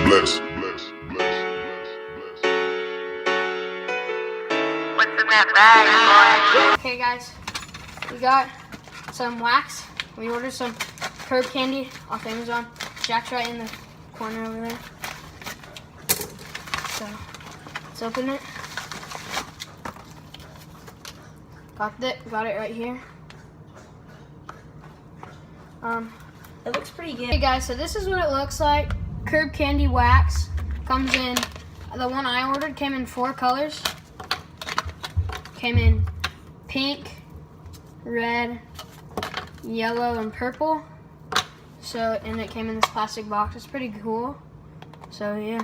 bless. What's in that bag, boy? Okay guys, we got some wax. We ordered some curb candy off Amazon. Jack's right in the corner over there. So let's open it. Got it right here. It looks pretty good. Hey guys, so this is what it looks like. Curb candy wax comes in. The one I ordered came in 4 colors. Came in pink, red, yellow, and purple. So, and it came in this plastic box. It's pretty cool. So yeah.